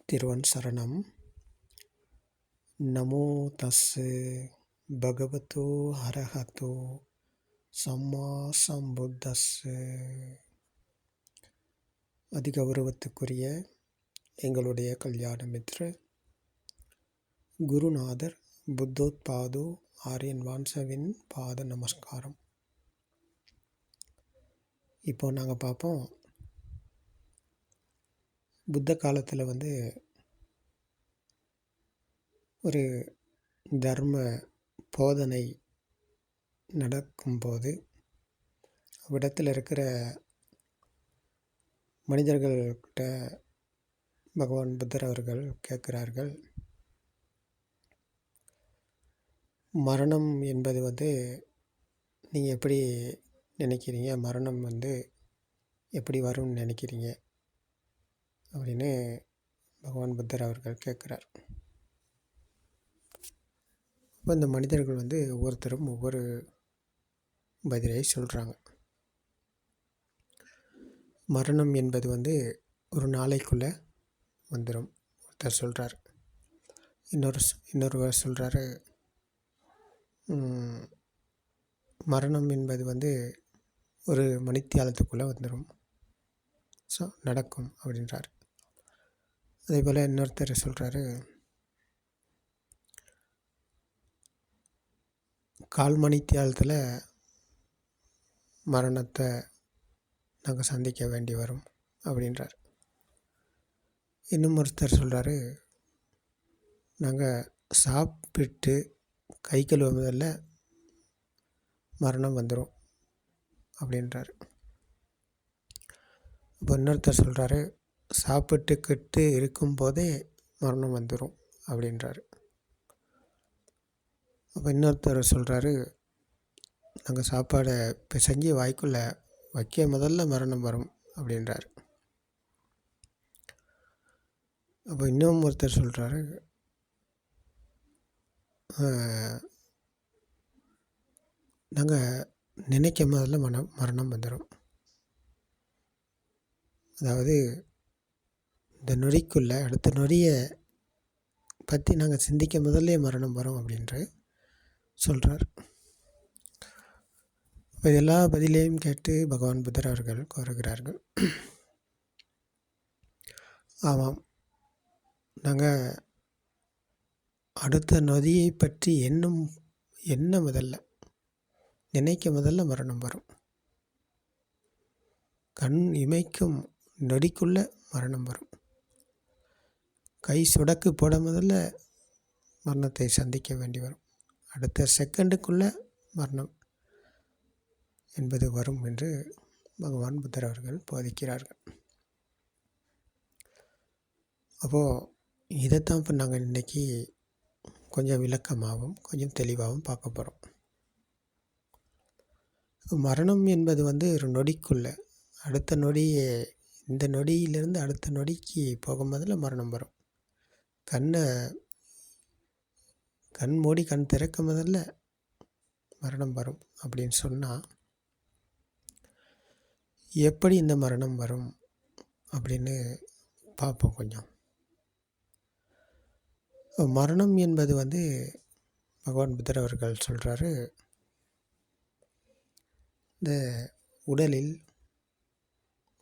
திருவன் சரணம். நமோ தஸ்ஸு பகவதோ அரஹதோ சம்மா சம்புத்தஸ்ஸு. அதிகௌரவத்துக்குரிய எங்களுடைய கல்யாண மித்ர குருநாதர் புத்தோத்பாதோ ஆரியன் வான்சவின் பாத நமஸ்காரம். இப்போ நாங்கள் பார்ப்போம், புத்த காலத்தில் ஒரு தர்ம போதனை நடக்கும்போது அவ்விடத்தில் இருக்கிற மனிதர்கள்கிட்ட பகவான் புத்தர் அவர்கள் கேட்குறார்கள், மரணம் என்பது நீங்கள் எப்படி நினைக்கிறீங்க, மரணம் எப்படி வரும்னு நினைக்கிறீங்க அப்படின்னு பகவான் புத்தர் அவர்கள் கேட்குறார். இப்போ இந்த மனிதர்கள் ஒவ்வொருத்தரும் ஒவ்வொரு பதிலை சொல்கிறாங்க. மரணம் என்பது ஒரு நாளைக்குள்ளே வந்துடும் ஒருத்தர் சொல்கிறார். இன்னொருவர் சொல்கிறாரு, மரணம் என்பது ஒரு மணித்தியாலத்துக்குள்ளே வந்துடும், ஸோ நடக்கும் அப்படின்றார். அதே போல் இன்னொருத்தர் சொல்கிறாரு, 1/4 மணித்தியாலத்தில் மரணத்தை நாங்கள் சந்திக்க வேண்டி வரும் அப்படின்றார். இன்னும் ஒருத்தர் சொல்கிறாரு, நாங்கள் சாப்பிட்டு கை கழுவுவதில் மரணம் வந்துடும் அப்படின்றார். இப்போ இன்னொருத்தர் சொல்கிறாரு, சாப்பிட்டுக்கிட்டு இருக்கும்போதே மரணம் வந்துடும் அப்படின்றார். அப்போ இன்னொருத்தர் சொல்கிறாரு, நாங்கள் சாப்பாடை பிசைஞ்சு வாய்க்குள்ளே வைக்க முதல்ல மரணம் வரும் அப்படின்றார். அப்போ இன்னும் ஒருத்தர் சொல்கிறாரு, நாங்கள் நினைக்க முதல்ல மரணம் வந்துடும், அதாவது இந்த நொடிக்குள்ளே அடுத்த நொடியை பற்றி நாங்கள் சிந்திக்க முதல்ல மரணம் வரும் அப்படின்ற சொல்கிறார். இப்போ எல்லா பதிலையும் கேட்டு பகவான் புத்தர் அவர்கள் கூறுகிறார்கள், ஆமாம், அடுத்த நொதியை பற்றி என்ன முதல்ல நினைக்க முதல்ல மரணம் வரும், கண் இமைக்கும் நொடிக்குள்ளே மரணம் வரும், கை சுடக்கு போட முதல்ல மரணத்தை சந்திக்க வேண்டி வரும், அடுத்த செகண்டுக்குள்ளே மரணம் என்பது வரும் என்று பகவான் புத்தர் அவர்கள் போதிக்கிறார்கள். அப்போது இதைத்தான் இப்போ நாங்கள் இன்றைக்கி கொஞ்சம் விளக்கமாகவும் கொஞ்சம் தெளிவாகவும் பார்க்க போகிறோம். மரணம் என்பது ஒரு நொடிக்குள்ளே அடுத்த நொடியே, இந்த நொடியிலிருந்து அடுத்த நொடிக்கு போகும்போதில் மரணம் வரும், கண் மூடி கண் திறக்க முதல்ல மரணம் வரும் அப்படின்னு சொன்னால், எப்படி இந்த மரணம் வரும் அப்படின்னு பார்ப்போம் கொஞ்சம். மரணம் என்பது பகவான் புத்தர் அவர்கள் சொல்கிறாரு, இந்த உடலில்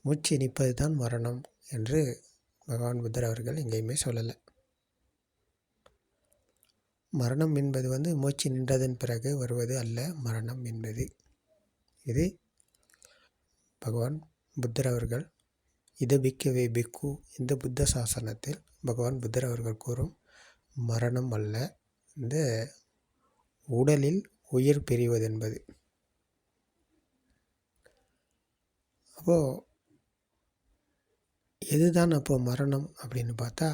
மூச்சு நிற்பது தான் மரணம் என்று பகவான் புத்தர் அவர்கள் எங்கேயுமே சொல்லலை. மரணம் என்பது மூச்சு நின்றதன் பிறகு வருவது அல்ல மரணம் என்பது. இது பகவான் புத்தர் அவர்கள் பிக்கவே பிக்கு, இந்த புத்த சாசனத்தில் பகவான் புத்தர் அவர்கள் கூறும் மரணம் அல்ல, இந்த உடலில் உயிர் பிரிவது என்பது. அப்போது எதுதான் மரணம் அப்படின்னு பார்த்தா,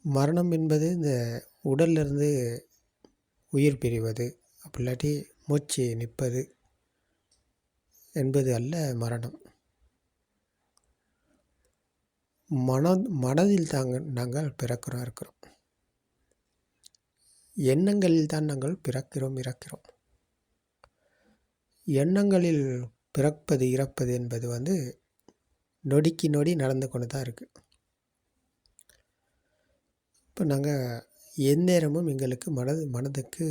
மரணம் என்பது இந்த உடல்லிருந்து உயிர் பிரிவது, அப்படி இல்லாட்டி மூச்சு நிற்பது என்பது அல்ல மரணம். மனதில் நாங்கள் இருக்கிறோம், எண்ணங்களில் தான் நாங்கள் பிறக்கிறோம் இறக்கிறோம். எண்ணங்களில் பிறப்பது இறப்பது என்பது நொடிக்கு நொடி நடந்து கொண்டு தான் இருக்குது. இப்போ நாங்கள் எந்நேரமும் எங்களுக்கு மனதுக்கு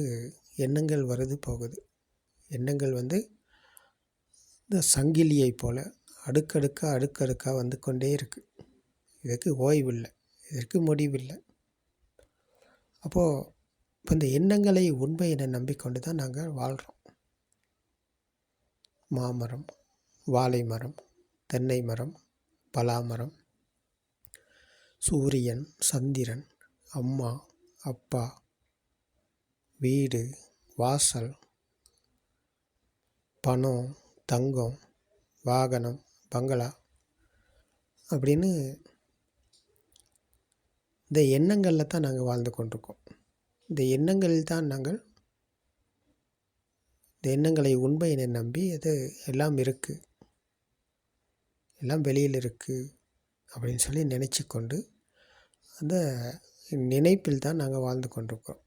எண்ணங்கள் வருது போகுது. எண்ணங்கள் வந்து இந்த சங்கிலியை போல் அடுக்கடுக்காக வந்து கொண்டே இருக்குது. இதற்கு ஓய்வில்லை, இதற்கு முடிவில்லை. அப்போது இப்போ இந்த எண்ணங்களை உண்மை என நம்பிக்கொண்டு தான் நாங்கள் வாழ்கிறோம். மாமரம், வாழை மரம், தென்னை மரம், பலாமரம், சூரியன், சந்திரன், அம்மா, அப்பா, வீடு, வாசல், பணம், தங்கம், வாகனம், பங்களா அப்படின்னு இந்த எண்ணங்களில் தான் நாங்கள் வாழ்ந்து கொண்டிருக்கோம். இந்த எண்ணங்களில் தான் நாங்கள் இந்த எண்ணங்களை உண்மை என நம்பி அது எல்லாம் இருக்குது, எல்லாம் வெளியில் இருக்குது அப்படின்னு சொல்லி நினச்சி கொண்டு அந்த நினைப்பில் தான் நாங்கள் வாழ்ந்து கொண்டிருக்கோம்.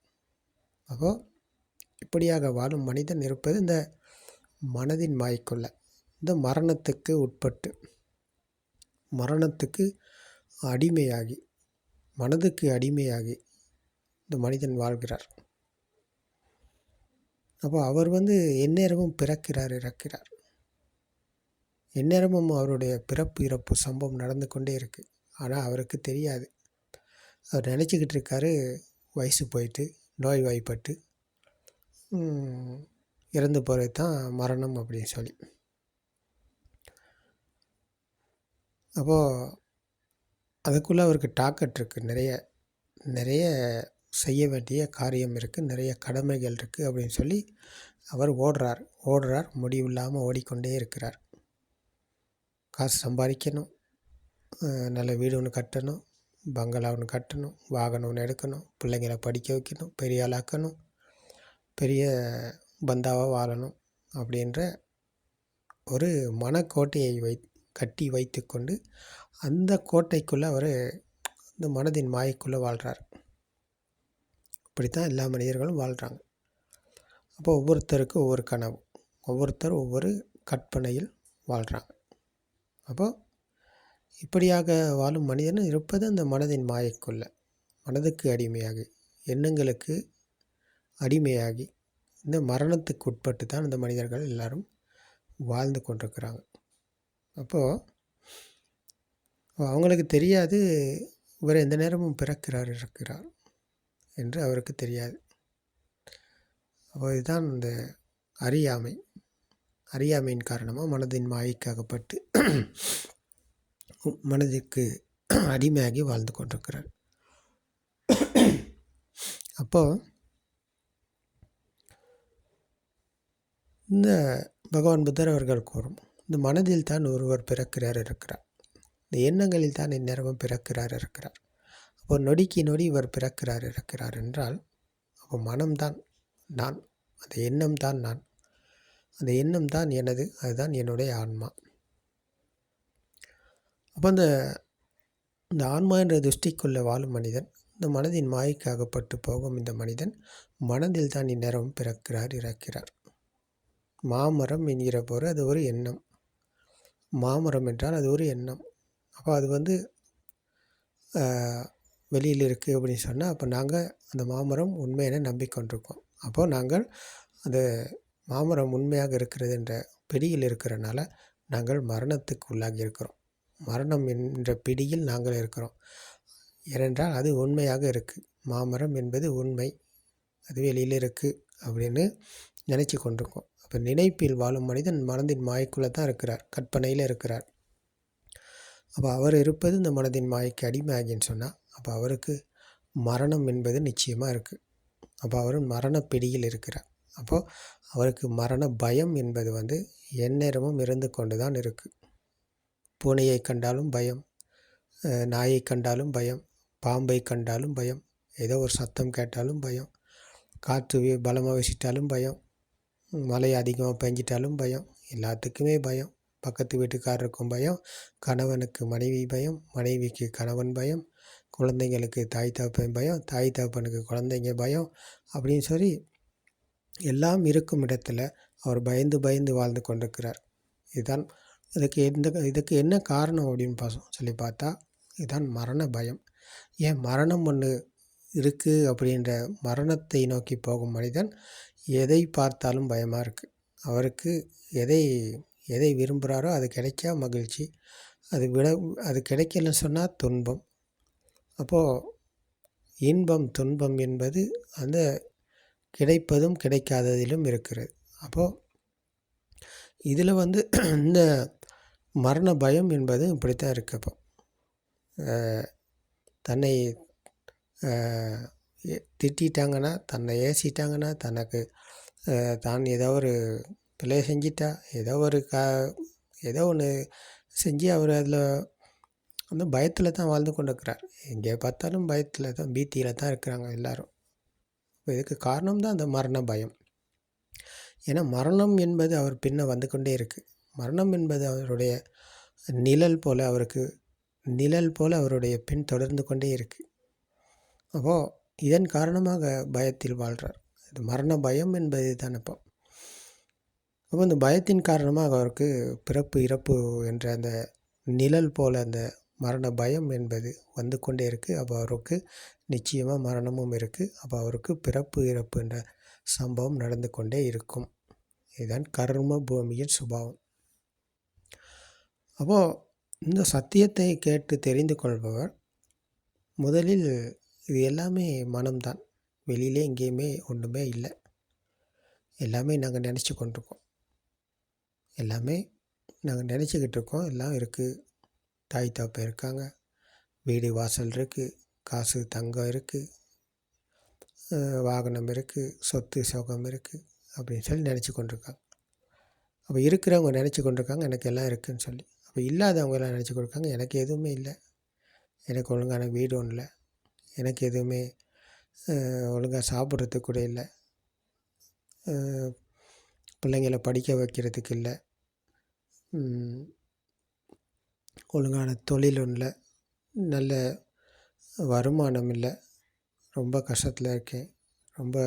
அப்போது இப்படியாக வாழும் மனிதன் இருப்பது இந்த மனதின் மாய்க்குள்ள, இந்த மரணத்துக்கு உட்பட்டு, மரணத்துக்கு அடிமையாகி, மனதுக்கு அடிமையாகி இந்த மனிதன் வாழ்கிறார். அப்போ அவர் வந்து எந்நேரமும் பிறக்கிறார், இறக்கிறார். எந்நேரமும் அவருடைய பிறப்பு இறப்பு சம்பவம் நடந்து கொண்டே இருக்குது. ஆனால் அவருக்கு தெரியாது. அவர் நினச்சிக்கிட்டு இருக்காரு வயசு போயிட்டு நோய்வாய்ப்பட்டு இறந்து போகிறது தான் மரணம் அப்படின்னு சொல்லி. அப்போது அதுக்குள்ளே அவருக்கு டாக்கெட் இருக்குது, நிறைய செய்ய வேண்டிய காரியம் இருக்குது, நிறைய கடமைகள் இருக்குது அப்படின்னு சொல்லி அவர் ஓடுறார், முடிவில்லாமல் ஓடிக்கொண்டே இருக்கிறார். காசு சம்பாதிக்கணும், நல்ல வீடு ஒன்று கட்டணும், பங்களா ஒன்று கட்டணும், வாகனம் ஒன்று எடுக்கணும், பிள்ளைங்களை படிக்க வைக்கணும், பெரிய ஆளாக்கணும், பெரிய பந்தாவாக வாழணும் அப்படின்ற ஒரு மனக்கோட்டையை கட்டி வைத்து கொண்டு அந்த கோட்டைக்குள்ளே அவர் இந்த மனதின் மாயைக்குள்ளே வாழ்கிறார். இப்படித்தான் எல்லா மனிதர்களும் வாழ்கிறாங்க. அப்போ ஒவ்வொருத்தருக்கும் ஒவ்வொரு கனவு, ஒவ்வொருத்தரும் ஒவ்வொரு கற்பனையில் வாழ்கிறாங்க. அப்போது இப்படியாக வாழும் மனிதன் இருப்பது அந்த மனதின் மாயைக்குள்ள, மனதுக்கு அடிமையாகி, எண்ணங்களுக்கு அடிமையாகி இந்த மரணத்துக்கு உட்பட்டு தான் இந்த மனிதர்கள் எல்லாரும் வாழ்ந்து கொண்டிருக்கிறாங்க. அப்போது அவங்களுக்கு தெரியாது இவர் எந்த நேரமும் பிறக்கிறார், இருக்கிறார் என்று அவருக்கு தெரியாது. அப்போ இதுதான் இந்த அறியாமையின் காரணமாக மனதின் மாயைக்காகப்பட்டு மனதிற்கு அடிமையாகி வாழ்ந்து கொண்டிருக்கிறார். அப்போது இந்த பகவான் புத்தர் அவர்கள் கூறும், இந்த மனதில் தான் ஒருவர் பிறக்கிறார், இருக்கிறார். இந்த எண்ணங்களில் தான் இந்நேரமும் பிறக்கிறார், இருக்கிறார். அப்போ நொடிக்கு நொடி இவர் பிறக்கிறார், இருக்கிறார் என்றால் அப்போ மனம்தான் நான், அந்த எண்ணம் தான் நான், அந்த எண்ணம் தான் எனது, அதுதான் என்னுடைய ஆன்மா. அப்போ இந்த ஆன்மா என்ற திருஷ்டிக்குள்ளே வாழும் மனிதன், இந்த மனதின் மாயைக்காகப்பட்டு போகும் இந்த மனிதன் மனதில் தான் இந்நேரமும் பிறக்கிறார், இறக்கிறார். மாமரம் என்கிற போது அது ஒரு எண்ணம். மாமரம் என்றால் அது ஒரு எண்ணம். அப்போ அது வந்து வெளியில் இருக்குது அப்படின்னு சொன்னால் அப்போ நாங்கள் அந்த மாமரம் உண்மையான நம்பிக்கொண்டிருக்கோம். அப்போது நாங்கள் அந்த மாமரம் உண்மையாக இருக்கிறது என்ற பிடியில் இருக்கிறனால நாங்கள் மரணத்துக்கு உள்ளாகி இருக்கிறோம். மரணம் என்ற பிடியில் நாங்கள் இருக்கிறோம். ஏனென்றால் அது உண்மையாக இருக்குது. மாமரம் என்பது உண்மை, அது வெளியில் இருக்குது அப்படின்னு நினச்சி கொண்டிருக்கோம். அப்போ நினைப்பில் வாழும் மனிதன் மனதின் மாயைக்குள்ளே தான் இருக்கிறார், கற்பனையில் இருக்கிறார். அப்போ அவர் இருப்பது இந்த மனதின் மாயைக்கு அடிமையாகின்னு சொன்னால் அப்போ அவருக்கு மரணம் என்பது நிச்சயமாக இருக்குது. அப்போ அவர் மரணப்பிடியில் இருக்கிறார். அப்போது அவருக்கு மரண பயம் என்பது வந்து எந்நேரமும் இருந்து கொண்டு தான் இருக்குது. பூனையை கண்டாலும் பயம், நாயை கண்டாலும் பயம், பாம்பை கண்டாலும் பயம், ஏதோ ஒரு சத்தம் கேட்டாலும் பயம், காற்று பலமாக வீசிட்டாலும் பயம், மழை அதிகமாக பெஞ்சிட்டாலும் பயம், எல்லாத்துக்குமே பயம். பக்கத்து வீட்டுக்காரருக்கும் பயம், கணவனுக்கு மனைவி பயம், மனைவிக்கு கணவன் பயம், குழந்தைங்களுக்கு தாய் தகப்பன் பயம், தாய் தகப்பனுக்கு குழந்தைங்க பயம் அப்படின்னு சொல்லி எல்லாம் இருக்கும் இடத்துல அவர் பயந்து வாழ்ந்து கொண்டிருக்கிறார். இதுதான் இதுக்கு என்ன காரணம் அப்படின்னு சொல்லி பார்த்தா இதுதான் மரண பயம். ஏன் மரணம் ஒன்று இருக்குது அப்படின்ற மரணத்தை நோக்கி போகும் மனிதன் எதை பார்த்தாலும் பயமாக இருக்குது. அவருக்கு எதை எதை விரும்புகிறாரோ அது கிடைச்சா மகிழ்ச்சி, அது கிடைக்கலன்னு சொன்னால் துன்பம். அப்போது இன்பம் துன்பம் என்பது அந்த கிடைப்பதும் கிடைக்காததிலும் இருக்கிறது. அப்போது இதில் இந்த மரண பயம் என்பது இப்படித்தான் இருக்குது. அப்போ தன்னை திட்டாங்கன்னா, தன்னை ஏசிட்டாங்கன்னா, தனக்கு தான் ஏதோ ஒரு பிழை செஞ்சிட்டா, ஏதோ ஒன்று செஞ்சு அவர் அதில் பயத்தில் தான் வாழ்ந்து கொண்டு இருக்கிறார். எங்கே பார்த்தாலும் பயத்தில் தான், பீத்தியில் தான் இருக்கிறாங்க எல்லோரும். இதுக்கு காரணம் தான் அந்த மரண பயம். ஏன்னா மரணம் என்பது அவர் பின்ன வந்து கொண்டே இருக்குது. மரணம் என்பது அவருடைய நிழல் போல் அவருடைய பின் தொடர்ந்து கொண்டே இருக்குது. அப்போது இதன் காரணமாக பயத்தில் வாழ்கிறார். இது மரண பயம் என்பது தான். அப்போ இந்த பயத்தின் காரணமாக அவருக்கு பிறப்பு இறப்பு என்ற அந்த நிழல் போல் அந்த மரண பயம் என்பது வந்து கொண்டே இருக்குது. அப்போ அவருக்கு நிச்சயமாக மரணமும் இருக்குது. அப்போ அவருக்கு பிறப்பு இறப்பு என்ற சம்பவம் நடந்து கொண்டே இருக்கும். இதுதான் கர்ம பூமியின் சுபாவம். அப்போது இந்த சத்தியத்தை கேட்டு தெரிந்து கொள்பவர் முதலில் இது எல்லாமே மனம்தான், வெளியிலே எங்கேயுமே ஒன்றுமே இல்லை, எல்லாமே நாங்கள் நினச்சி கொண்டிருக்கோம், எல்லாமே நாங்கள் நினச்சிக்கிட்டு இருக்கோம், எல்லாம் இருக்குது. தாய் தாப்பா இருக்காங்க, வீடு வாசல் இருக்குது, காசு தங்கம் இருக்குது, வாகனம் இருக்குது, சொத்து சுகம் இருக்குது அப்படின்னு சொல்லி நினச்சி கொண்டிருக்காங்க. அப்போ இருக்கிறவங்க நினச்சி கொண்டிருக்காங்க எனக்கு எல்லாம் இருக்குதுன்னு சொல்லி. அப்போ இல்லாதவங்கெல்லாம் நினச்சி கொண்டிருக்காங்க எனக்கு எதுவுமே இல்லை, எனக்கு ஒழுங்கான வீடு ஒன்றும் இல்லை, எனக்கு எதுவுமே ஒழுங்காக சாப்பிட்றதுக்கு கூட இல்லை, பிள்ளைங்களை படிக்க வைக்கிறதுக்கு இல்லை, ஒழுங்கான தொழில் இல்லை, நல்ல வருமானம் இல்லை, ரொம்ப கஷ்டத்தில் இருக்கேன், ரொம்ப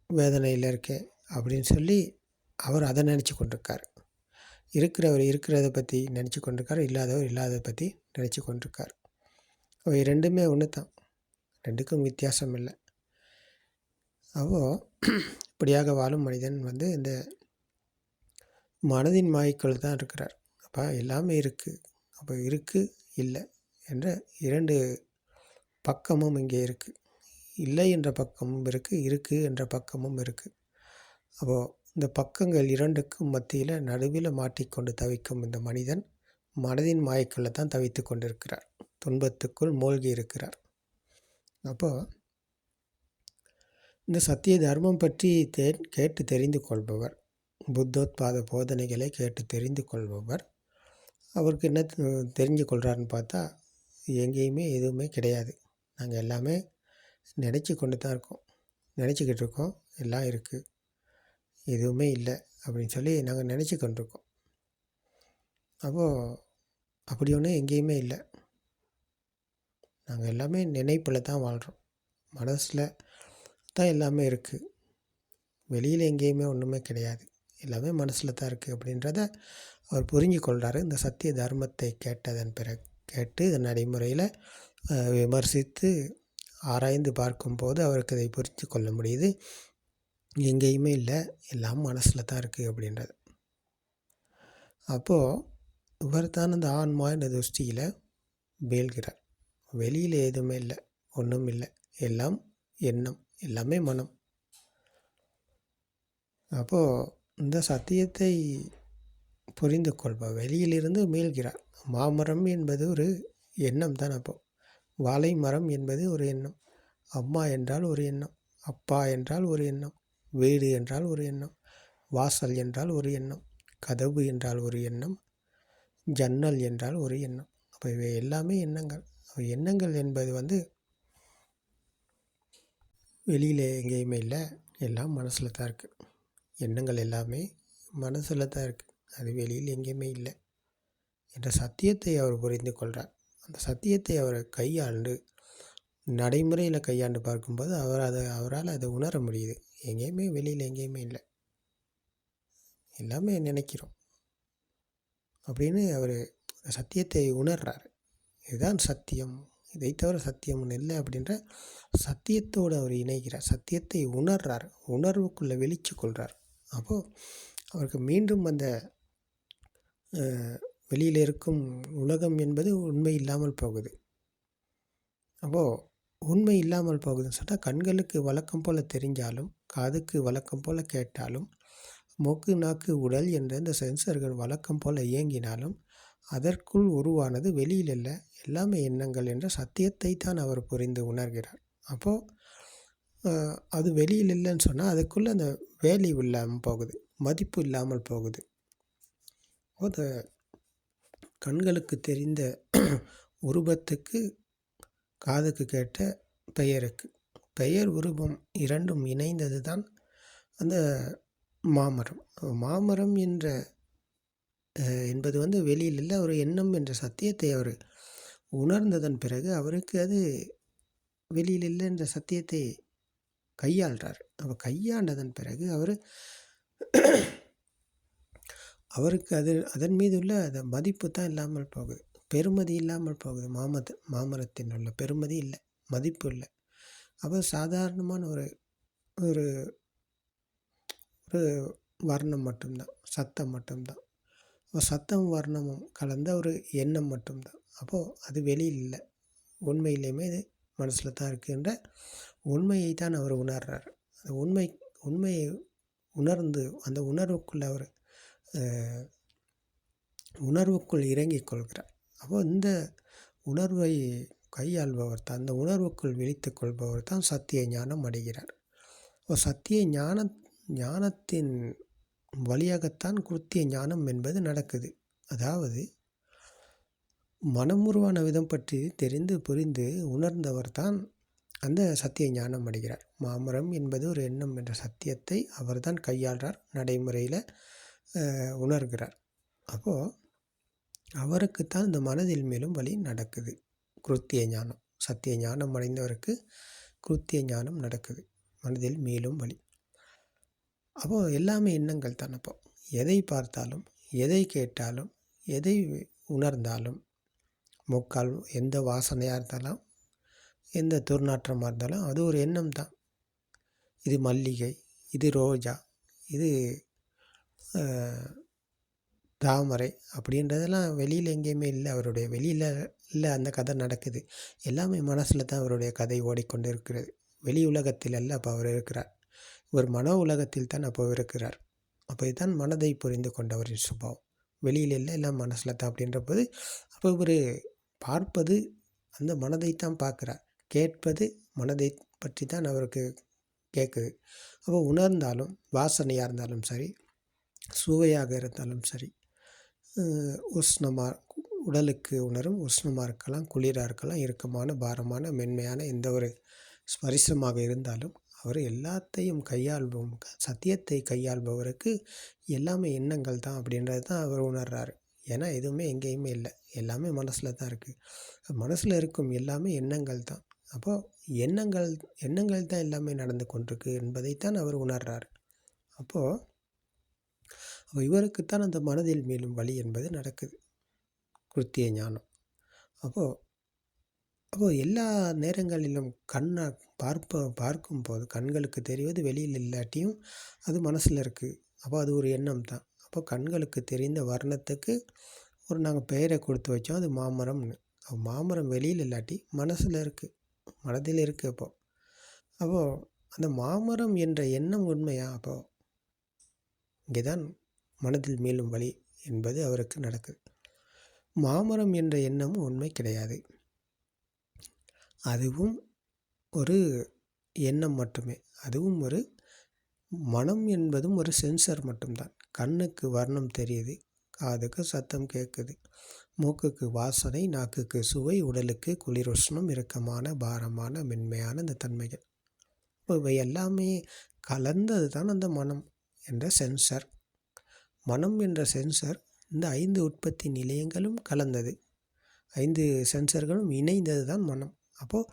வேதனையில் இருக்கேன் அப்படின்னு சொல்லி அவர் அதை நினச்சி கொண்டிருக்கார். இருக்கிறவர் இருக்கிறத பற்றி நினச்சி கொண்டிருக்கார், இல்லாதவர் இல்லாததை பற்றி நினச்சி கொண்டிருக்கார். அவை ரெண்டுமே ஒன்று தான், ரெண்டுக்கும் வித்தியாசம் இல்லை. அப்போது இப்படியாக வாழும் மனிதன் இந்த மனதின் மாய்க்குள் தான் இருக்கிறார். அப்போ எல்லாமே இருக்குது, அப்போ இருக்குது இல்லை என்ற இரண்டு பக்கமும் இங்கே இருக்குது. இல்லை என்ற பக்கமும் இருக்குது, இருக்குது என்ற பக்கமும் இருக்குது. அப்போது இந்த பக்கங்கள் இரண்டுக்கும் மத்தியில் நடுவில் மாட்டிக்கொண்டு தவிக்கும் இந்த மனிதன் மனதின் மாய்க்குள்ளே தான் தவித்து கொண்டிருக்கிறார், துன்பத்துக்குள் மூழ்கி இருக்கிறார். அப்போது இந்த சத்திய தர்மம் பற்றி கேட்டு தெரிந்து கொள்பவர், புத்தோத்பாத போதனைகளை கேட்டு தெரிந்து கொள்பவர், அவருக்கு என்ன தெரிஞ்சு கொள்கிறாருன்னு பார்த்தா எங்கேயுமே எதுவுமே கிடையாது, நாங்கள் எல்லாமே நினச்சி கொண்டு தான் இருக்கோம், நினச்சிக்கிட்டு இருக்கோம், எல்லாம் இருக்குது, எதுவுமே இல்லை அப்படின்னு சொல்லி நாங்கள் நினச்சி கொண்டிருக்கோம். அப்போது அப்படி ஒன்று எங்கேயுமே இல்லை, நாங்கள் எல்லாமே நினைப்பில் தான் வாழ்கிறோம், மனசில் தான் எல்லாமே இருக்குது, வெளியில் எங்கேயுமே ஒன்றுமே கிடையாது, எல்லாமே மனசில் தான் இருக்குது அப்படின்றத அவர் புரிஞ்சு கொள்கிறாரு. இந்த சத்திய தர்மத்தை கேட்டதன் பிறகு கேட்டு இதன் நடைமுறையில் விமர்சித்து ஆராய்ந்து பார்க்கும்போது அவருக்கு அதை புரிஞ்சு கொள்ள முடியுது, எங்கேயுமே இல்லை, எல்லாம் மனசில் தான் இருக்குது அப்படின்றது. அப்போது இவர் தான் அந்த ஆன்மா என்ற துஷ்டியில் வீழ்கிறார். வெளியில் எதுவுமே இல்லை, ஒன்றும் இல்லை, எல்லாம் எண்ணம், எல்லாமே மனம். அப்போது இந்த சத்தியத்தை புரிந்து கொள்வார், வெளியிலிருந்து மீள்கிறார். மாமரம் என்பது ஒரு எண்ணம் தான். அப்போது வாழை மரம் என்பது ஒரு எண்ணம், அம்மா என்றால் ஒரு எண்ணம், அப்பா என்றால் ஒரு எண்ணம், வீடு என்றால் ஒரு எண்ணம், வாசல் என்றால் ஒரு எண்ணம், கதவு என்றால் ஒரு எண்ணம், ஜன்னல் என்றால் ஒரு எண்ணம். அப்போ இவை எல்லாமே எண்ணங்கள். எண்ணங்கள் என்பது வெளியில் எங்கேயுமே இல்லை, எல்லாம் மனசில் தான் இருக்குது. எண்ணங்கள் எல்லாமே மனசில் தான் இருக்குது, அது வெளியில் எங்கேயுமே இல்லை என்ற சத்தியத்தை அவர் புரிந்து கொள்கிறார். அந்த சத்தியத்தை அவர் கையாண்டு நடைமுறையில் கையாண்டு பார்க்கும்போது அவரால் அதை உணர முடியுது, எங்கேயுமே வெளியில் எங்கேயுமே இல்லை, எல்லாமே நினைக்கிறோம் அப்படின்னு அவர் சத்தியத்தை உணர்றார். இதுதான் சத்தியம், இதை தவிர சத்தியம் ஒன்று இல்லை அப்படின்ற சத்தியத்தோடு அவர் இணைகிறார். சத்தியத்தை உணர்றார், உணர்வுக்குள்ளே வெளிச்சு கொள்கிறார். அப்போது அவருக்கு மீண்டும் அந்த வெளியில் இருக்கும் உலகம் என்பது உண்மை இல்லாமல் போகுது. அப்போது உண்மை இல்லாமல் போகுதுன்னு சொன்னால் கண்களுக்கு வழக்கம் போல் தெரிஞ்சாலும், காதுக்கு வழக்கம் போல் கேட்டாலும், மூக்கு நாக்கு உடல் என்ற இந்த சென்சர்கள் வழக்கம் போல் இயங்கினாலும் அதற்குள் உருவானது வெளியில் இல்லை, எல்லாமே எண்ணங்கள் என்ற சத்தியத்தை தான் அவர் புரிந்து உணர்கிறார். அப்போது அது வெளியில் இல்லைன்னு சொன்னால் அதுக்குள்ளே அந்த வேல்யூ இல்லாமல் போகுது, மதிப்பு இல்லாமல் போகுது. அது கண்களுக்கு தெரிந்த உருவத்துக்கு, காதுக்கு கேட்ட பெயருக்கு, பெயர் உருவம் இரண்டும் இணைந்தது தான் அந்த மாமரம். மாமரம் என்பது வெளியில் இல்லை, ஒரு எண்ணம் என்ற சத்தியத்தை அவர் உணர்ந்ததன் பிறகு அவருக்கு அது வெளியில் இல்லை என்ற சத்தியத்தை கையாள்றார். அவர் கையாண்டதன் பிறகு அவருக்கு அதன் மீது உள்ள அந்த மதிப்பு தான் இல்லாமல் போகுது, பெருமதி இல்லாமல் போகுது. மாமரத்தின் உள்ள பெருமதி இல்லை, மதிப்பு இல்லை. அப்போ சாதாரணமான ஒரு ஒரு வர்ணம் மட்டும்தான், சத்தம் மட்டும்தான். சத்தம் வர்ணமும் கலந்த ஒரு எண்ணம் மட்டும்தான். அப்போது அது வெளியில் இல்லை, உண்மையிலேயுமே இது மனசில் தான் இருக்குன்ற உண்மையை தான் அவர் உணர்றார். அந்த உண்மையை உணர்ந்து அந்த உணர்வுக்குள் இறங்கிக் கொள்கிறார். அப்போது இந்த உணர்வை கையாள்பவர் தான், அந்த உணர்வுக்குள் விழித்து கொள்பவர் தான் சத்திய ஞானம் அடைகிறார். சத்திய ஞானத்தின் வழியாகத்தான் கிருத்திய ஞானம் என்பது நடக்குது. அதாவது மனமுருவான விதம் பற்றி தெரிந்து புரிந்து உணர்ந்தவர் தான் அந்த சத்திய ஞானம் அடைகிறார். மாமரம் என்பது ஒரு எண்ணம் என்ற சத்தியத்தை அவர் தான் கையாள்றார், நடைமுறையில் உணர்கிறார். அப்போது அவருக்குத்தான் இந்த மனதில் மேலும் வழி நடக்குது, கிருத்திய ஞானம். சத்திய ஞானம் அடைந்தவருக்கு கிருத்திய ஞானம் நடக்குது, மனதில் மேலும் வழி. அப்போது எல்லாமே எண்ணங்கள் தான். அப்போ எதை பார்த்தாலும், எதை கேட்டாலும், எதை உணர்ந்தாலும், மூக்கால் எந்த வாசனையாக இருந்தாலும், எந்த துர்நாற்றமாக இருந்தாலும் அது ஒரு எண்ணம் தான். இது மல்லிகை, இது ரோஜா, இது தாமரை அப்படின்றதெல்லாம் வெளியில் எங்கேயுமே இல்லை. அவருடைய வெளியில் இல்லை அந்த கதை நடக்குது. எல்லாமே மனசில் தான் அவருடைய கதை ஓடிக்கொண்டு இருக்கிறது. வெளி உலகத்தில் அல்ல அப்போ அவர் இருக்கிறார். ஒரு மனோ உலகத்தில் தான் அப்போ இருக்கிறார். அப்போ இதுதான் மனதை புரிந்து கொண்டவரின் சுபாவம். வெளியில் இல்லை, எல்லாம் மனசில் தான் அப்படின்ற போது அப்போ இவர் பார்ப்பது அந்த மனதைத்தான் பார்க்குறார், கேட்பது மனதை பற்றி தான் அவருக்கு கேட்குது. அப்போ உணர்ந்தாலும், வாசனையாக இருந்தாலும் சரி, சுவையாக இருந்தாலும் சரி, உஷ்ணமாக உடலுக்கு உணரும், உஷ்ணமாக இருக்கலாம், குளிராக இருக்கலாம், இறுக்கமான பாரமான மென்மையான எந்த ஒரு ஸ்பரிசமாக இருந்தாலும் அவர் எல்லாத்தையும் கையாள்போம். சத்தியத்தை கையாள்பவருக்கு எல்லாமே எண்ணங்கள் தான் அப்படின்றது தான் அவர் உணர்றாரு. ஏன்னா எதுவுமே எங்கேயுமே இல்லை, எல்லாமே மனசில் தான் இருக்குது. மனசில் இருக்கும் எல்லாமே எண்ணங்கள் தான். அப்போது எண்ணங்கள் தான் எல்லாமே நடந்து கொண்டிருக்கு என்பதைத்தான் அவர் உணர்றார். அப்போது இவருக்குத்தான் அந்த மனதில் மேலும் வழி என்பது நடக்குது, கிருத்திய ஞானம். அப்போது எல்லா நேரங்களிலும் பார்க்கும்போது கண்களுக்கு தெரிவது வெளியில் இல்லாட்டியும் அது மனசில் இருக்குது. அப்போ அது ஒரு எண்ணம் தான். அப்போ கண்களுக்கு தெரிந்த வர்ணத்துக்கு நாங்கள் பெயரை கொடுத்து வச்சோம், அது மாமரம்னு. மாமரம் வெளியில் இல்லாட்டி மனசில் இருக்குது, மனதில் இருக்குது. அப்போது அந்த மாமரம் என்ற எண்ணம் உண்மையா? அப்போது இங்கே தான் மனதில் மேலும் வழி என்பது அவருக்கு நடக்குது. மாமரம் என்ற எண்ணமும் உண்மை கிடையாது, அதுவும் ஒரு எண்ணம் மட்டுமே. அதுவும் ஒரு மனம் என்பதும் ஒரு சென்சர் மட்டும்தான். கண்ணுக்கு வர்ணம் தெரியுது, காதுக்கு சத்தம் கேட்குது, மூக்குக்கு வாசனை, நாக்குக்கு சுவை, உடலுக்கு குளிர், உஷ்ணம், இறுக்கமான பாரமான மென்மையான இந்த தன்மைகள். இவை எல்லாமே கலந்தது தான் அந்த மனம் என்ற சென்சர். மனம் என்ற சென்சர் இந்த 5 உற்பத்தி நிலையங்களும் கலந்தது, 5 சென்சர்களும் இணைந்தது தான் மனம். அப்போது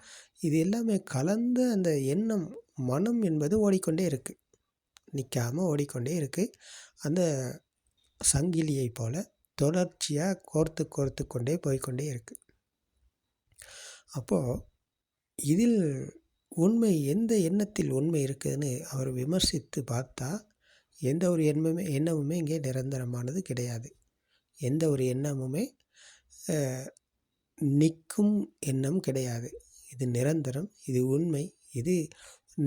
இது எல்லாமே கலந்த அந்த எண்ணம், மனம் என்பது ஓடிக்கொண்டே இருக்குது, நிற்காமல் ஓடிக்கொண்டே இருக்குது. அந்த சங்கிலியைப் போல தொடர்ச்சியாக கோர்த்து கோர்த்து கொண்டே போய்க்கொண்டே இருக்குது. அப்போது இதில் உண்மை எந்த எண்ணத்தில் உண்மை இருக்குதுன்னு அவர் விமர்சித்து பார்த்தா எந்த ஒரு எண்ணமுமே இங்கே நிரந்தரமானது கிடையாது. எந்த ஒரு எண்ணமுமே நிற்கும் எண்ணம் கிடையாது. இது நிரந்தரம், இது உண்மை, இது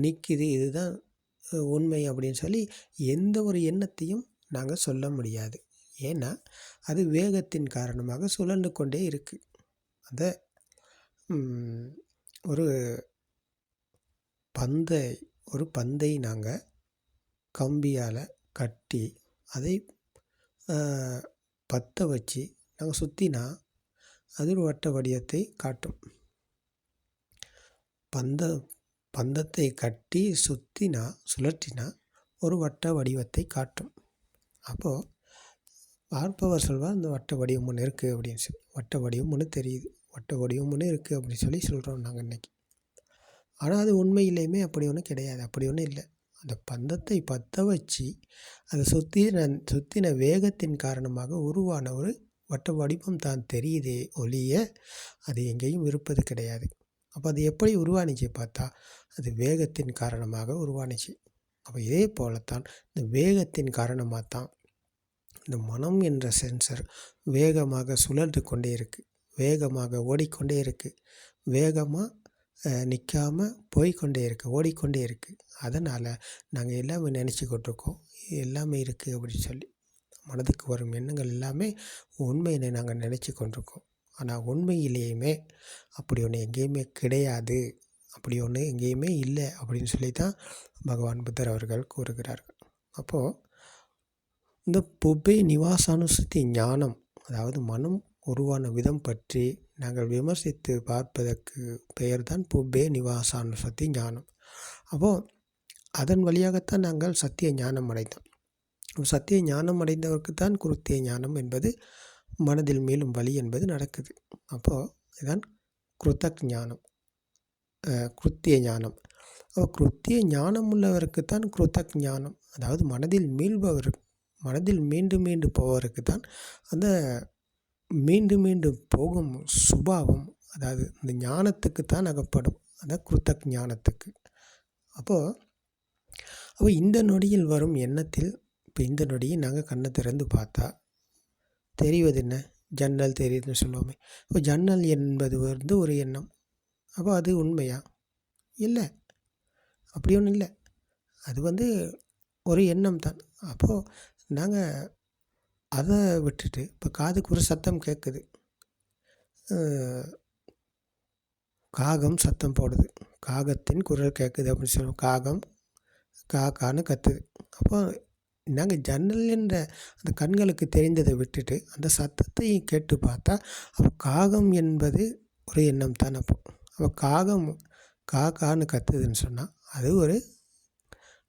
நிற்குது, இதுதான் உண்மை அப்படின்னு சொல்லி எந்த ஒரு எண்ணத்தையும் நாங்கள் சொல்ல முடியாது. ஏன்னா அது வேகத்தின் காரணமாக சுழன்று கொண்டே இருக்குது. அந்த ஒரு பந்தை நாங்கள் கம்பியால் கட்டி அதை பற்ற வச்சு நாங்கள் சுற்றினா அது ஒரு வட்ட வடிவத்தை காட்டும். பந்தத்தை கட்டி சுழற்றினா ஒரு வட்ட வடிவத்தை காட்டும். அப்போது பார்ப்பவர் சொல்வார், இந்த வட்ட வடிவம் ஒன்று இருக்குது அப்படின்னு சொல்லி. வட்ட வடிவம் ஒன்று தெரியுது, வட்ட வடிவம் ஒன்று இருக்குது அப்படின்னு சொல்லி சொல்கிறோம் நாங்கள் இன்றைக்கி. ஆனால் அது உண்மையிலேயுமே அப்படி ஒன்றும் கிடையாது, அப்படி ஒன்றும் இல்லை. அந்த பந்தத்தை பற்ற வச்சு அதை சுற்றின வேகத்தின் காரணமாக உருவான ஒரு வட்ட வடிவம் தான் தெரியுதே ஒழிய அது எங்கேயும் இருப்பது கிடையாது. அப்போ அது எப்படி உருவானிச்சு பார்த்தா அது வேகத்தின் காரணமாக உருவானிச்சு. அப்போ இதே போலத்தான் இந்த வேகத்தின் காரணமாக தான் இந்த மனம் என்ற சென்சர் வேகமாக சுழன்று கொண்டே இருக்குது, வேகமாக ஓடிக்கொண்டே இருக்குது, வேகமாக நிற்காமல் போய்கொண்டே இருக்குது, ஓடிக்கொண்டே இருக்குது. அதனால் நாங்கள் எல்லாமே நினச்சிக்கிட்ருக்கோம் எல்லாமே இருக்குது அப்படின்னு சொல்லி. மனதுக்கு வரும் எண்ணங்கள் எல்லாமே உண்மையை நாங்கள் நினச்சி கொண்டிருக்கோம். ஆனால் உண்மையிலேயுமே அப்படி ஒன்று எங்கேயுமே கிடையாது, அப்படி ஒன்று எங்கேயுமே இல்லை அப்படின்னு சொல்லி தான் பகவான் புத்தர் அவர்கள் கூறுகிறார்கள். அப்போது இந்த புபே நிவாசானுசதி ஞானம், அதாவது மனம் உருவான விதம் பற்றி நாங்கள் விமர்சித்து பார்ப்பதற்கு பெயர் தான் புபே நிவாசானுசதி ஞானம். அப்போது அதன் வழியாகத்தான் நாங்கள் சத்திய ஞானம் அடைந்தோம். சத்திய ஞானம் அடைந்தவருக்கு தான் குருத்திய ஞானம் என்பது, மனதில் மேலும் வழி என்பது நடக்குது. அப்போது இதுதான் கிருத்தக் ஞானம், கிருத்திய ஞானம். அப்போ கிருத்திய ஞானம் உள்ளவருக்கு தான் கிருத்தக் ஞானம், அதாவது மனதில் மீண்டும் மீண்டும் போவருக்கு தான் அந்த மீண்டும் மீண்டும் போகும் சுபாவம், அதாவது இந்த ஞானத்துக்கு தான் அகப்படும், அந்த கிருத்தக் ஞானத்துக்கு. அப்போ இந்த நொடியில் வரும் எண்ணத்தில், இப்போ இந்த நொடியை நாங்கள் கண்ணை திறந்து பார்த்தா தெரிவது என்ன? ஜன்னல் தெரியுதுன்னு சொல்லுவோமே. இப்போ ஜன்னல் என்பது ஒரு எண்ணம். அப்போ அது உண்மையா? இல்லை, அப்படி ஒன்றும் இல்லை. அது ஒரு எண்ணம் தான். அப்போது நாங்கள் அதை விட்டுட்டு இப்போ காதுக்கு ஒரு சத்தம் கேட்குது, காகம் சத்தம் போடுது, காகத்தின் குரல் கேட்குது அப்படின்னு சொல்லுவோம். காகம் காக்கான்னு கத்துது. அப்போ நாங்கள் ஜன்னல் என்ற அந்த கண்களுக்கு தெரிந்ததை விட்டுட்டு அந்த சத்தத்தையும் கேட்டு பார்த்தா அப்போ காகம் என்பது ஒரு எண்ணம் தான். அப்போ காகம் காக்கான்னு கத்துதுன்னு சொன்னால் அது ஒரு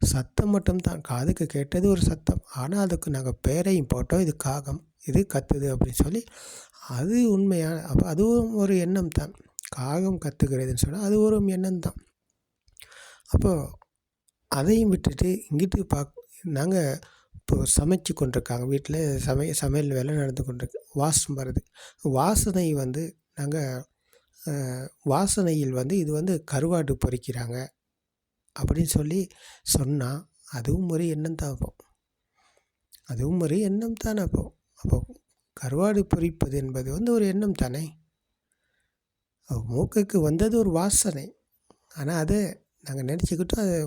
சத்தம் மட்டும்தான், காதுக்கு கேட்டது ஒரு சத்தம். ஆனால் அதுக்கு நாங்கள் பேரையும் போட்டோம், இது காகம், இது கத்துது அப்படின்னு சொல்லி. அது உண்மையான, அப்போ அதுவும் ஒரு எண்ணம் தான். காகம் கத்துக்கிறதுன்னு சொன்னால் அது ஒரு எண்ணம் தான். அப்போது அதையும் விட்டுட்டு இங்கிட்டு நாங்கள் இப்போ சமைச்சு கொண்டிருக்காங்க வீட்டில், சமையல் வேலை நடந்து கொண்டிருக்கு, வாசம் வருது. வாசனை நாங்கள் வாசனையில் இது கருவாடு பொரிக்கிறாங்க அப்படின்னு சொல்லி சொன்னால் அதுவும் ஒரு எண்ணம் தான். அதுவும் ஒரு எண்ணம் தானே. அப்போ கருவாடு பொரிப்பது என்பது ஒரு எண்ணம் தானே. மூக்குக்கு வந்தது ஒரு வாசனை, ஆனால் அதை நாங்கள் நினச்சிக்கிட்டோம் அதை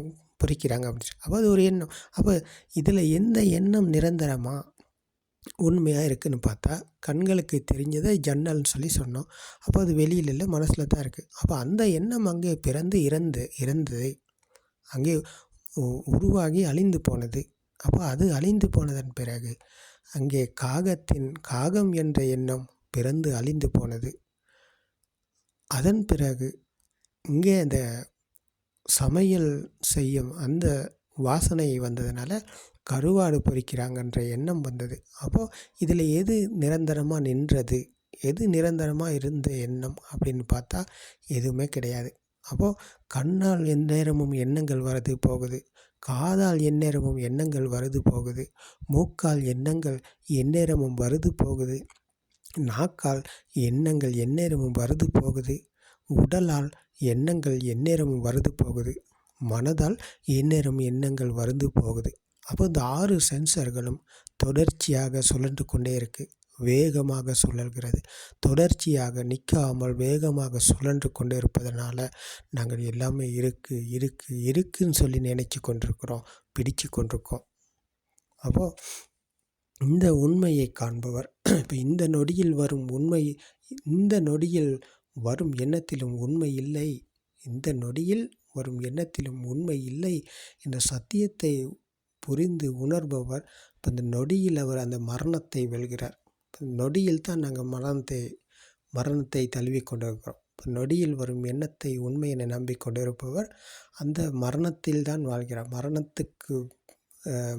பொரிக்கிறாங்க அப்படின்னு சொல்லி. அப்போ அது ஒரு எண்ணம். அப்போ இதில் எந்த எண்ணம் நிரந்தரமாக உண்மையாக இருக்குதுன்னு பார்த்தா கண்களுக்கு தெரிஞ்சதை ஜன்னல்னு சொல்லி சொன்னோம். அப்போ அது வெளியில் இல்லை, மனசில் தான் இருக்குது. அப்போ அந்த எண்ணம் அங்கே பிறந்து இறந்தது, அங்கே உருவாகி அழிந்து போனது. அப்போ அது அழிந்து போனதன் பிறகு அங்கே காகம் என்ற எண்ணம் பிறந்து அழிந்து போனது. அதன் பிறகு இங்கே அந்த சமையல் செய்யும் அந்த வாசனை வந்ததுனால கருவாடு பொரிக்கிறாங்கன்ற எண்ணம் வந்தது. அப்போது இதில் எது நிரந்தரமாக நின்றது, எது நிரந்தரமாக இருந்த எண்ணம் அப்படின்னு பார்த்தா எதுவுமே கிடையாது. அப்போது கண்ணால் எந்நேரமும் எண்ணங்கள் வரது போகுது, காதால் எந்நேரமும் எண்ணங்கள் வருது போகுது, மூக்கால் எண்ணங்கள் எந்நேரமும் வருது போகுது, நாக்கால் எண்ணங்கள் எந்நேரமும் வருது போகுது, உடலால் எண்ணங்கள் எந்நேரமும் வருது போகுது, மனதால் எந்நேரமும் எண்ணங்கள் வருது போகுது. அப்போ இந்த 6 சென்சர்களும் தொடர்ச்சியாக சுழன்று கொண்டே இருக்குது. வேகமாக சுழல்கிறது. தொடர்ச்சியாக நிற்காமல் வேகமாக சுழன்று கொண்டு இருப்பதனால நாங்கள் எல்லாமே இருக்குன்னு சொல்லி நினச்சி கொண்டிருக்கிறோம், பிடிச்சு கொண்டிருக்கோம். அப்போது இந்த உண்மையை காண்பவர் இப்போ இந்த நொடியில் வரும் எண்ணத்திலும் உண்மை இல்லை, இந்த நொடியில் வரும் எண்ணத்திலும் உண்மை இல்லை என்ற சத்தியத்தை புரிந்து உணர்பவர் இப்போ இந்த நொடியில் அவர் அந்த மரணத்தை வெல்கிறார். நொடியில் தான் நாங்கள் மரணத்தை தழுவி கொண்டிருக்கிறோம். இப்போ நொடியில் வரும் எண்ணத்தை உண்மை என நம்பிக்கொண்டிருப்பவர் அந்த மரணத்தில் தான் வாழ்கிறார்,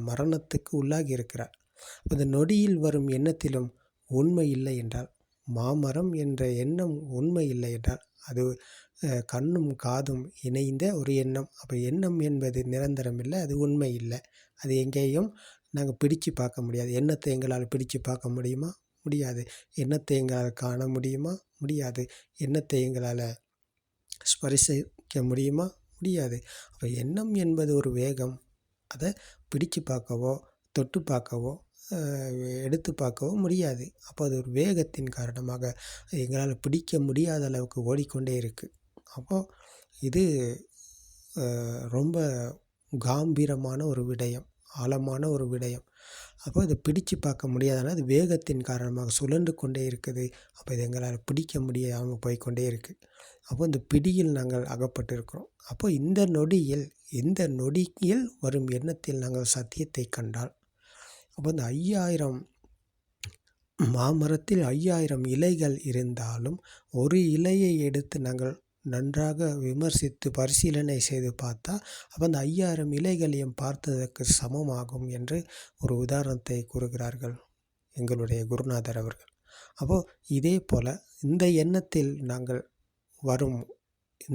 மரணத்துக்கு உள்ளாகி இருக்கிறார். இந்த நொடியில் வரும் எண்ணத்திலும் உண்மை இல்லை என்றால், மாமரம் என்ற எண்ணம் உண்மை இல்லை என்றால், அது கண்ணும் காதும் இணைந்த ஒரு எண்ணம். அப்போ எண்ணம் என்பது நிரந்தரம் இல்லை, அது உண்மை இல்லை. அது எங்கேயும் நாங்கள் பிடிச்சு பார்க்க முடியாது. எண்ணத்தை எங்களால் பிடிச்சு பார்க்க முடியுமா? முடியாது. எண்ணத்தை எங்களால் காண முடியுமா? முடியாது. எண்ணத்தை எங்களால் ஸ்பரிசிக்க முடியுமா? முடியாது. அப்போ எண்ணம் என்பது ஒரு வேகம். அதை பிடிச்சு பார்க்கவோ தொட்டு பார்க்கவோ எடுத்து பார்க்கவோ முடியாது. அப்போ அது ஒரு வேகத்தின் காரணமாக எங்களால் பிடிக்க முடியாத அளவுக்கு ஓடிக்கொண்டே இருக்குது. அப்போது இது ரொம்ப காம்பீரமான ஒரு விடயம், ஆழமான ஒரு விடயம். அப்போ இதை பிடிச்சு பார்க்க முடியாதனால் அது வேகத்தின் காரணமாக சுழன்று கொண்டே இருக்குது. அப்போ இது எங்களால் பிடிக்க முடியாமல் போய்கொண்டே இருக்குது. அப்போ இந்த பிடியில் நாங்கள் அகப்பட்டிருக்கிறோம். அப்போ இந்த நொடியில் வரும் எண்ணத்தில் நாங்கள் சத்தியத்தை கண்டால், அப்போ இந்த 5000 மாமரத்தில் 5000 இலைகள் இருந்தாலும் ஒரு இலையை எடுத்து நாங்கள் நன்றாக விமர்சித்து பரிசீலனை செய்து பார்த்தா அப்போ அந்த 5000 இலைகளையும் பார்த்ததற்கு சமமாகும் என்று ஒரு உதாரணத்தை கூறுகிறார்கள் எங்களுடைய குருநாதர் அவர்கள். அப்போது இதே போல்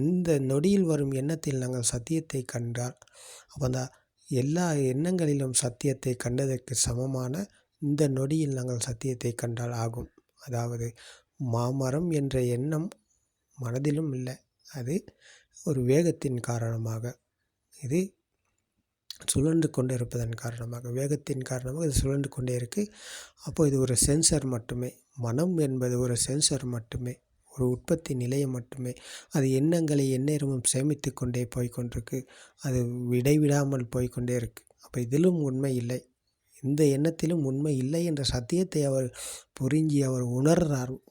இந்த நொடியில் வரும் எண்ணத்தில் நாங்கள் சத்தியத்தை கண்டால், அப்போ அந்த எல்லா எண்ணங்களிலும் சத்தியத்தை கண்டதற்கு சமமான இந்த நொடியில் நாங்கள் சத்தியத்தை கண்டால் ஆகும். அதாவது மாமரம் என்ற எண்ணம் மனதிலும் இல்லை, அது ஒரு வேகத்தின் காரணமாக இது சுழன்று கொண்டு இருப்பதன் காரணமாக, வேகத்தின் காரணமாக இது சுழன்று கொண்டே இருக்குது. அப்போ இது ஒரு சென்சர் மட்டுமே. மனம் என்பது ஒரு சென்சர் மட்டுமே, ஒரு உற்பத்தி நிலையம் மட்டுமே. அது எண்ணங்களை எந்நேரமும் சேமித்து கொண்டே போய்கொண்டிருக்கு, அது விடைவிடாமல் போய்கொண்டே இருக்குது. அப்போ இதிலும் உண்மை இல்லை, இந்த எண்ணத்திலும் உண்மை இல்லை என்ற சத்தியத்தை அவர் புரிஞ்சி அவர்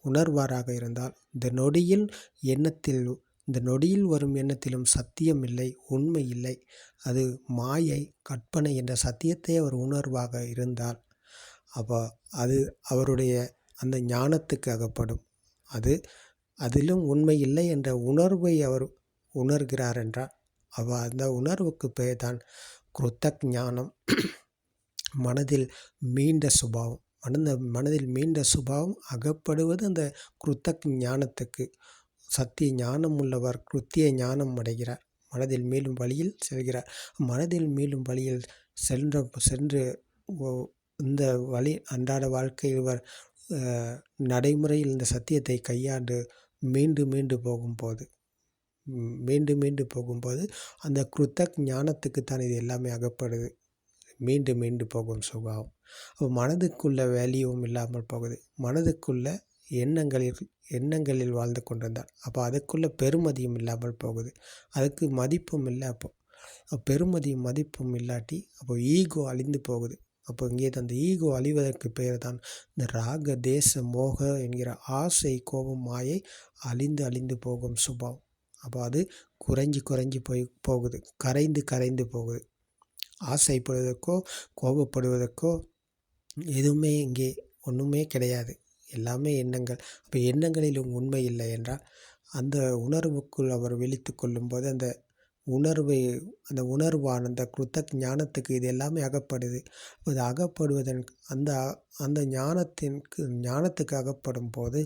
உணர்வாராக இருந்தால், இந்த நொடியில் வரும் எண்ணத்திலும் சத்தியம் இல்லை, உண்மை இல்லை, அது மாயை, கற்பனை என்ற சத்தியத்தை அவர் உணர்வாக இருந்தால், அப்போ அது அவருடைய அந்த ஞானத்துக்கு அகப்படும். அதிலும் உண்மை இல்லை என்ற உணர்வை அவர் உணர்கிறார் என்றால், அந்த உணர்வுக்கு பெயர் தான் கிருத்தக் ஞானம். மனதில் மீண்ட சுபாவம் அகப்படுவது அந்த கிருத்தக் ஞானத்துக்கு. சத்திய ஞானம் உள்ளவர் கிருத்திய ஞானம் அடைகிறார், மனதில் மீளும் வழியில் செல்கிறார். மனதில் மீளும் வழியில் சென்று இந்த வழி அன்றாட வாழ்க்கையில் இவர் நடைமுறையில் இந்த சத்தியத்தை கையாண்டு மீண்டு போகும்போது அந்த கிருத்தக் ஞானத்துக்குத்தான் இது எல்லாமே அகப்படுது, மீண்டு போகும் சுபாவம். அப்போ மனதுக்குள்ள வேல்யூவும் இல்லாமல் போகுது. மனதுக்குள்ள எண்ணங்களில் வாழ்ந்து கொண்டிருந்தார். அப்போ அதுக்குள்ள பெருமதியும் இல்லாமல் போகுது, அதுக்கு மதிப்பும் இல்லை. அப்போ பெருமதியும் மதிப்பும் இல்லாட்டி அப்போ ஈகோ அழிந்து போகுது. அப்போ இங்கே அந்த ஈகோ அழிவதற்கு பெயர் தான் இந்த ராக தேச மோக என்கிற ஆசை, கோபம், மாயை அழிந்து போகும் சுபாவம். அப்போ அது குறைஞ்சி போகுது, கரைந்து போகுது. ஆசைப்படுவதற்கோ கோபப்படுவதற்கோ எதுவுமே இங்கே ஒன்றுமே கிடையாது, எல்லாமே எண்ணங்கள். அப்போ எண்ணங்களிலும் உண்மை இல்லை என்றால் அந்த உணர்வுக்குள் அவர் விழித்து கொள்ளும்போது அந்த உணர்வான அந்த கிருத்தக் ஞானத்துக்கு இது எல்லாமே அகப்படுது. அது அகப்படுவதன் அந்த ஞானத்துக்கு அகப்படும் போது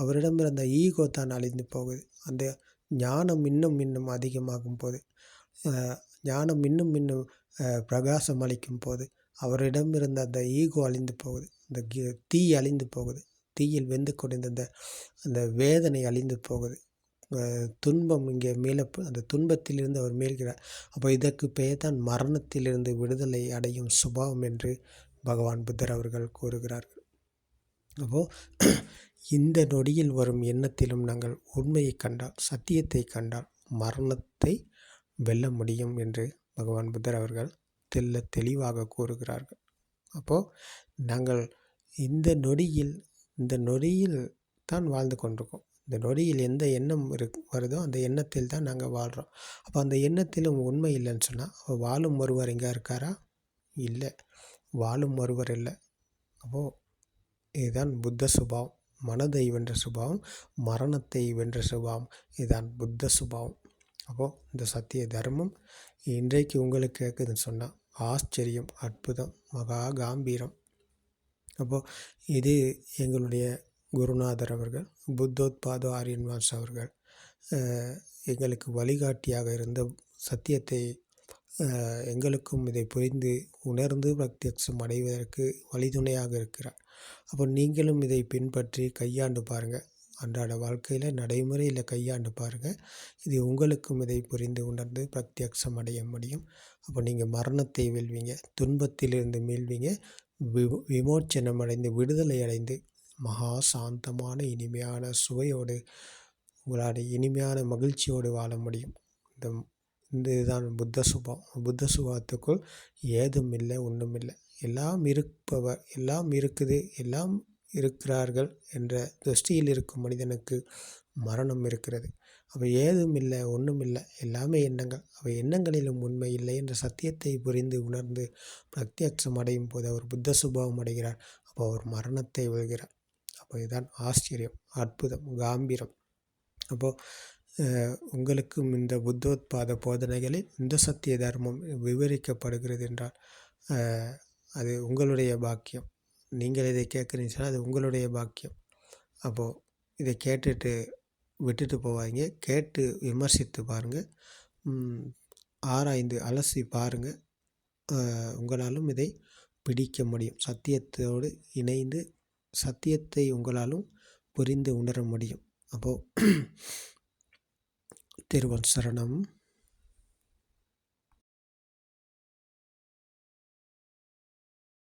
அவரிடமிருந்த ஈகோ தான் அழிந்து போகுது. அந்த ஞானம் இன்னும் அதிகமாகும் போது ஞானம் இன்னும் இன்னும் பிரகாசம் அளிக்கும் போது அவரிடம் இருந்த அந்த ஈகோ அழிந்து போகுது, அந்த தீ அழிந்து போகுது, தீயில் வெந்து கொண்டிருந்த அந்த வேதனை அழிந்து போகுது, துன்பம் இங்கே அந்த துன்பத்திலிருந்து அவர் மீள்கிறார். அப்போ இதற்கு பெயர் தான் மரணத்திலிருந்து விடுதலை அடையும் சுபாவம் என்று பகவான் புத்தர் அவர்கள் கூறுகிறார்கள். அப்போது இந்த நொடியில் வரும் எண்ணத்திலும் நாங்கள் உண்மையை கண்டால், சத்தியத்தை கண்டால் மரணத்தை வெல்ல முடியும் என்று பகவான் புத்தர் அவர்கள் தெளிவாக கூறுகிறார்கள். அப்போது நாங்கள் இந்த நொடியில் தான் வாழ்ந்து கொண்டிருக்கோம். இந்த நொடியில் எந்த எண்ணம் வருதோ அந்த எண்ணத்தில் தான் நாங்கள் வாழ்கிறோம். அப்போ அந்த எண்ணத்திலும் உண்மை இல்லைன்னு சொன்னால் வாழும் ஒருவர் எங்கே இருக்காரா? இல்லை, வாழும் ஒருவர் இல்லை. அப்போது இதுதான் புத்த சுபாவம். மனதை வென்ற சுபாவம், மரணத்தை வென்ற சுபாவம், இதுதான் புத்த சுபாவம். அப்போது இந்த சத்திய தர்மம் இன்றைக்கு உங்களுக்கு கேட்குதுன்னு சொன்னால் ஆச்சரியம், அற்புதம், மகா காம்பீரம். அப்போது இது எங்களுடைய குருநாதர் அவர்கள், புத்தோத்பாத ஆரியன் மாஸ் அவர்கள் எங்களுக்கு வழிகாட்டியாக இருந்த சத்தியத்தை எங்களுக்கும் இதை புரிந்து உணர்ந்து பிரத்யக்ஷம் அடைவதற்கு வழிதுணையாக இருக்கிறார். அப்போ நீங்களும் இதை பின்பற்றி கையாண்டு பாருங்கள். அன்றாட வாழ்க்கையில் நடைமுறையில் கையாண்டு பாருங்கள். இது உங்களுக்கும் இதை புரிந்து உணர்ந்து பிரத்யக்ஷம் அடைய முடியும். அப்போ நீங்கள் மரணத்தை வெல்வீங்க, துன்பத்திலிருந்து மீள்வீங்க, விமோச்சனம் அடைந்து விடுதலை அடைந்து மகா சாந்தமான இனிமையான சுவையோடு உங்களுடைய இனிமையான மகிழ்ச்சியோடு வாழ முடியும். இந்த இதுதான் புத்த சுபாவம். புத்த சுபாவத்துக்குள் ஏதும் இல்லை, ஒன்றும் இல்லை. எல்லாம் இருப்பவர், எல்லாம் இருக்குது, எல்லாம் இருக்கிறார்கள் என்ற திருஷ்டியில் இருக்கும் மனிதனுக்கு மரணம் இருக்கிறது. அவை ஏதும் இல்லை, ஒன்றும் இல்லை, எல்லாமே எண்ணங்கள். அவை எண்ணங்களிலும் உண்மை இல்லை என்ற சத்தியத்தை புரிந்து உணர்ந்து பிரத்யக்ஷம் அடையும் போது அவர் புத்த சுபாவம் அடைகிறார். அப்போ அவர் மரணத்தை வெல்கிறார். அப்போ இதுதான் ஆச்சரியம், அற்புதம், காம்பீரம். அப்போது உங்களுக்கும் இந்த புத்தோத்பாத போதனைகளில் இந்த சத்திய தர்மம் விவரிக்கப்படுகிறது என்றால் அது உங்களுடைய பாக்கியம். நீங்கள் இதை கேட்குறீங்கன்னா அது உங்களுடைய பாக்கியம். அப்போது இதை கேட்டுட்டு விட்டுட்டு போவாங்க. கேட்டு விமர்சித்து பாருங்கள், ஆராய்ந்து அலசி பாருங்கள். உங்களாலும் இதை பிடிக்க முடியும். சத்தியத்தோடு இணைந்து சத்தியத்தை உங்களாலும் புரிந்து உணர முடியும். அப்போது திருவன் சரணம்.